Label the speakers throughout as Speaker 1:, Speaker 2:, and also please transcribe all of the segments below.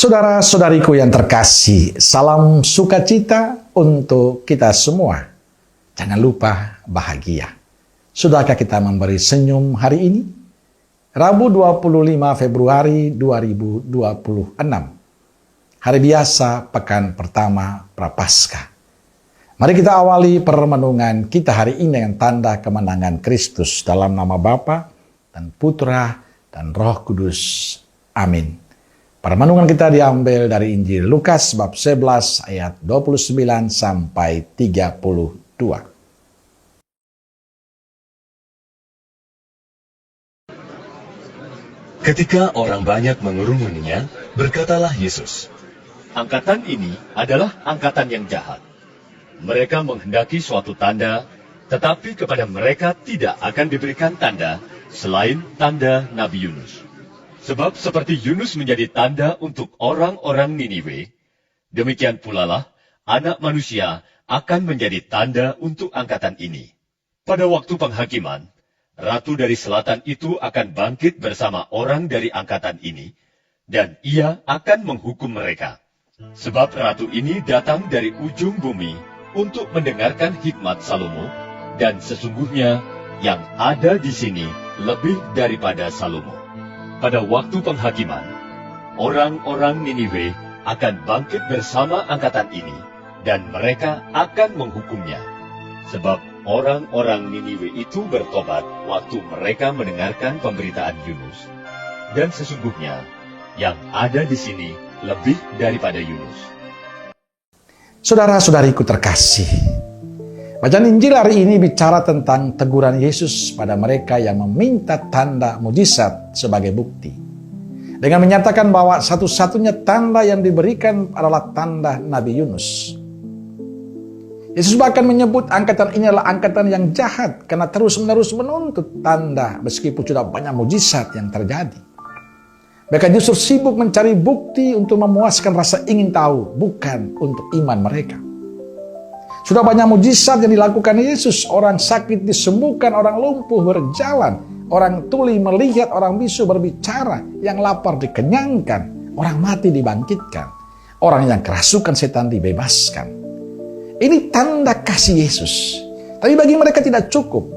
Speaker 1: Saudara-saudariku yang terkasih, salam sukacita untuk kita semua. Jangan lupa bahagia. Sudahkah kita memberi senyum hari ini? Rabu 25 Februari 2026. Hari biasa, pekan pertama Prapaskah. Mari kita awali permenungan kita hari ini dengan tanda kemenangan Kristus dalam nama Bapa dan Putra dan Roh Kudus. Amin. Permenungan kita diambil dari Injil Lukas bab 11 ayat 29 sampai 32.
Speaker 2: Ketika orang banyak mengerumuninya, berkatalah Yesus, "Angkatan ini adalah angkatan yang jahat. Mereka menghendaki suatu tanda, tetapi kepada mereka tidak akan diberikan tanda selain tanda Nabi Yunus. Sebab seperti Yunus menjadi tanda untuk orang-orang Niniwe, demikian pula lah Anak Manusia akan menjadi tanda untuk angkatan ini. Pada waktu penghakiman, Ratu dari Selatan itu akan bangkit bersama orang dari angkatan ini, dan ia akan menghukum mereka. Sebab Ratu ini datang dari ujung bumi untuk mendengarkan hikmat Salomo, dan sesungguhnya yang ada di sini lebih daripada Salomo. Pada waktu penghakiman, orang-orang Niniwe akan bangkit bersama angkatan ini, dan mereka akan menghukumnya. Sebab orang-orang Niniwe itu bertobat waktu mereka mendengarkan pemberitaan Yunus, dan sesungguhnya yang ada di sini lebih daripada Yunus."
Speaker 1: Saudara-saudariku terkasih, bacaan Injil hari ini bicara tentang teguran Yesus pada mereka yang meminta tanda mujizat sebagai bukti. Dengan menyatakan bahwa satu-satunya tanda yang diberikan adalah tanda Nabi Yunus. Yesus bahkan menyebut angkatan ini adalah angkatan yang jahat karena terus-menerus menuntut tanda meskipun sudah banyak mujizat yang terjadi. Mereka justru sibuk mencari bukti untuk memuaskan rasa ingin tahu, bukan untuk iman mereka. Sudah banyak mujizat yang dilakukan Yesus. Orang sakit disembuhkan, orang lumpuh berjalan, orang tuli melihat, orang bisu berbicara, yang lapar dikenyangkan, orang mati dibangkitkan, orang yang kerasukan setan dibebaskan. Ini tanda kasih Yesus. Tapi bagi mereka tidak cukup.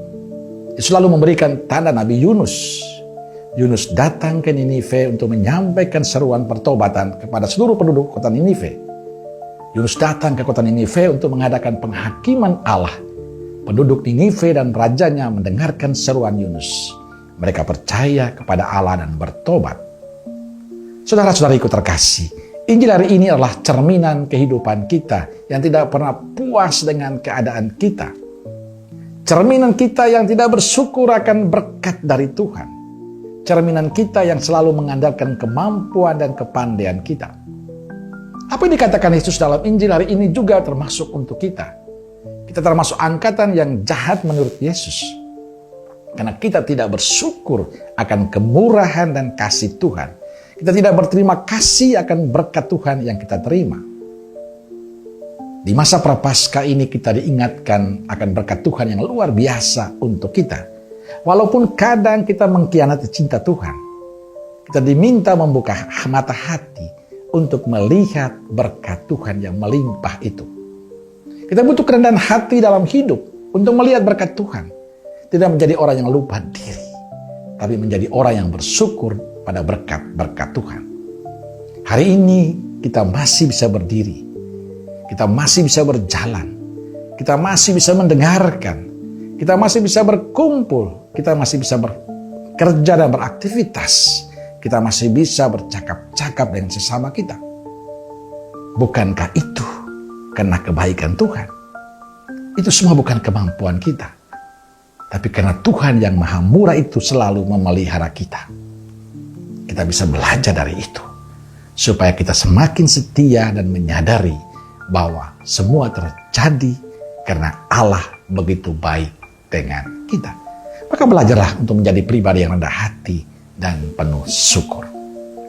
Speaker 1: Yesus selalu memberikan tanda Nabi Yunus. Yunus datang ke Ninive untuk menyampaikan seruan pertobatan kepada seluruh penduduk kota Ninive. Yunus datang ke kota Ninive untuk mengadakan penghakiman Allah. Penduduk Ninive dan rajanya mendengarkan seruan Yunus. Mereka percaya kepada Allah dan bertobat. Saudara-saudariku terkasih, Injil hari ini adalah cerminan kehidupan kita yang tidak pernah puas dengan keadaan kita. Cerminan kita yang tidak bersyukur akan berkat dari Tuhan. Cerminan kita yang selalu mengandalkan kemampuan dan kepandaian kita. Apa yang dikatakan Yesus dalam Injil hari ini juga termasuk untuk kita. Kita termasuk angkatan yang jahat menurut Yesus. Karena kita tidak bersyukur akan kemurahan dan kasih Tuhan. Kita tidak berterima kasih akan berkat Tuhan yang kita terima. Di masa Prapaskah ini kita diingatkan akan berkat Tuhan yang luar biasa untuk kita. Walaupun kadang kita mengkhianati cinta Tuhan, kita diminta membuka mata hati untuk melihat berkat Tuhan yang melimpah itu. Kita butuh kerendahan hati dalam hidup untuk melihat berkat Tuhan. Tidak menjadi orang yang lupa diri, tapi menjadi orang yang bersyukur pada berkat-berkat Tuhan. Hari ini kita masih bisa berdiri, kita masih bisa berjalan, kita masih bisa mendengarkan, kita masih bisa berkumpul, kita masih bisa bekerja dan beraktivitas, kita masih bisa bercakap-cakap dengan sesama kita. Bukankah itu karena kebaikan Tuhan? Itu semua bukan kemampuan kita, tapi karena Tuhan yang Maha Murah itu selalu memelihara kita. Kita bisa belajar dari itu, supaya kita semakin setia dan menyadari bahwa semua terjadi karena Allah begitu baik dengan kita. Maka belajarlah untuk menjadi pribadi yang rendah hati dan penuh syukur.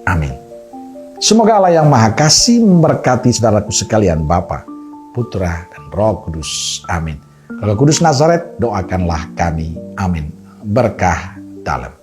Speaker 1: Amin. Semoga Allah yang Maha Kasih memberkati saudaraku sekalian, Bapa, Putra, dan Roh Kudus. Amin. Roh Kudus Nazaret, doakanlah kami. Amin. Berkah dalam.